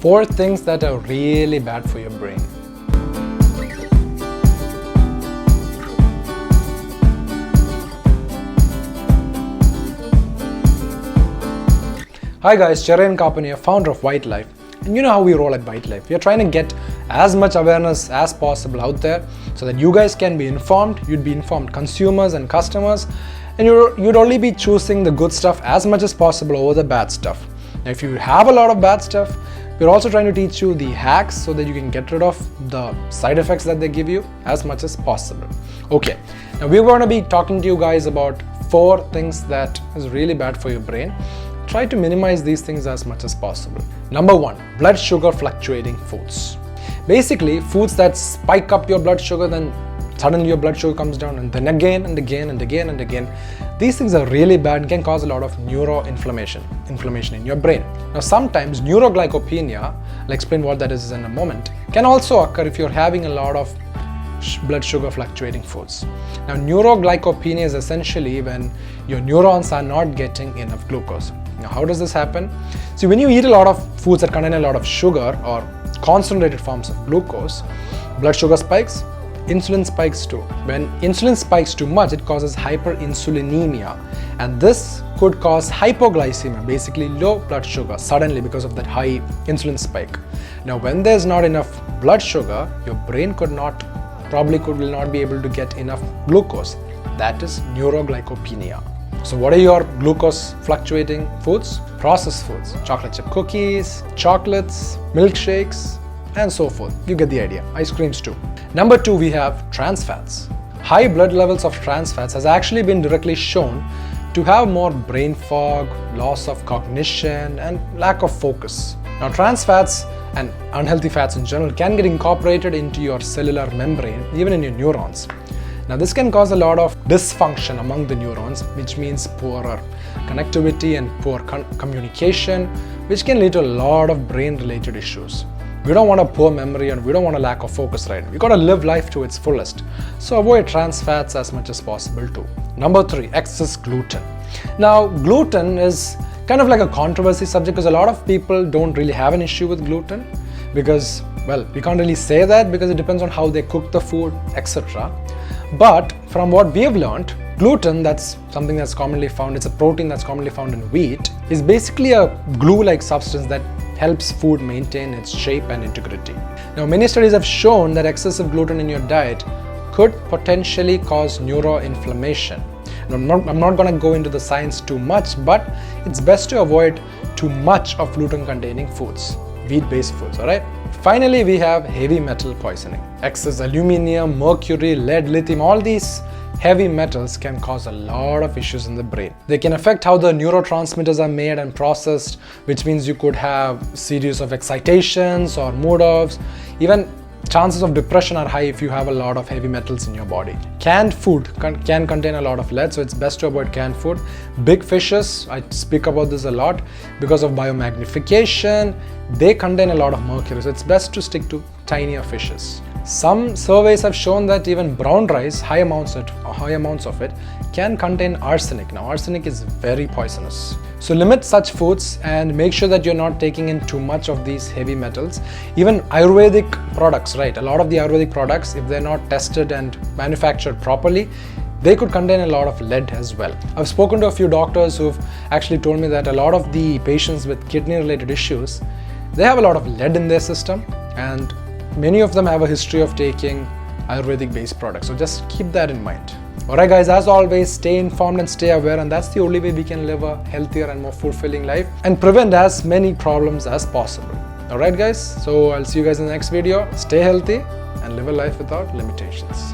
4 things that are really bad for your brain. Hi guys, Cherian Kappen here, founder of Ytalife. And you know how we roll at Ytalife. We are trying to get as much awareness as possible out there so that you guys can be informed, you'd be informed consumers and customers, and you'd only be choosing the good stuff as much as possible over the bad stuff. Now if you have a lot of bad stuff, we're also trying to teach you the hacks so that you can get rid of the side effects that they give you as much as possible. Okay, now we're going to be talking to you guys about 4 things that is really bad for your brain. Try to minimize these things as much as possible. Number 1, blood sugar fluctuating foods. Basically, foods that spike up your blood sugar, then suddenly your blood sugar comes down, and then again and again and again and again. These things are really bad and can cause a lot of neuroinflammation, inflammation in your brain. Now sometimes neuroglycopenia, I'll explain what that is in a moment, can also occur if you're having a lot of blood sugar fluctuating foods. Now neuroglycopenia is essentially when your neurons are not getting enough glucose. Now how does this happen? See, when you eat a lot of foods that contain a lot of sugar or concentrated forms of glucose, blood sugar spikes, insulin spikes too. When insulin spikes too much, it causes hyperinsulinemia, and this could cause hypoglycemia, basically low blood sugar, suddenly because of that high insulin spike. Now when there's not enough blood sugar, your brain will not be able to get enough glucose. That is neuroglycopenia. So what are your glucose fluctuating foods? Processed foods, chocolate chip cookies, chocolates, milkshakes, and so forth. You get the idea. Ice creams too. Number 2, we have trans fats. High blood levels of trans fats has actually been directly shown to have more brain fog, loss of cognition, and lack of focus. Now trans fats and unhealthy fats in general can get incorporated into your cellular membrane, even in your neurons. Now this can cause a lot of dysfunction among the neurons, which means poorer connectivity and poor communication, which can lead to a lot of brain related issues. We don't want a poor memory and we don't want a lack of focus, right? We gotta live life to its fullest. So avoid trans fats as much as possible too. Number 3, excess gluten. Now gluten is kind of like a controversy subject because a lot of people don't really have an issue with gluten because, well, we can't really say that because it depends on how they cook the food, etc. But from what we have learned, gluten, that's something that's commonly found, it's a protein that's commonly found in wheat, is basically a glue-like substance that helps food maintain its shape and integrity. Now many studies have shown that excessive gluten in your diet could potentially cause neuroinflammation. I'm not going to go into the science too much, but it's best to avoid too much of gluten containing foods, wheat-based foods, alright? Finally, we have heavy metal poisoning. Excess aluminum, mercury, lead, lithium, all these heavy metals can cause a lot of issues in the brain. They can affect how the neurotransmitters are made and processed, which means you could have series of excitations or mood offs. Even chances of depression are high if you have a lot of heavy metals in your body. Canned food can contain a lot of lead, so it's best to avoid canned food. Big fishes, I speak about this a lot, because of biomagnification, they contain a lot of mercury, so it's best to stick to tinier fishes. Some surveys have shown that even brown rice, high amounts of it, can contain arsenic. Now arsenic is very poisonous. So limit such foods and make sure that you're not taking in too much of these heavy metals. Even Ayurvedic products, right? A lot of the Ayurvedic products, if they're not tested and manufactured properly, they could contain a lot of lead as well. I've spoken to a few doctors who've actually told me that a lot of the patients with kidney related issues, they have a lot of lead in their system, and many of them have a history of taking Ayurvedic based products. So just keep that in mind. Alright guys, as always, stay informed and stay aware, and that's the only way we can live a healthier and more fulfilling life and prevent as many problems as possible. Alright guys, so I'll see you guys in the next video. Stay healthy and live a life without limitations.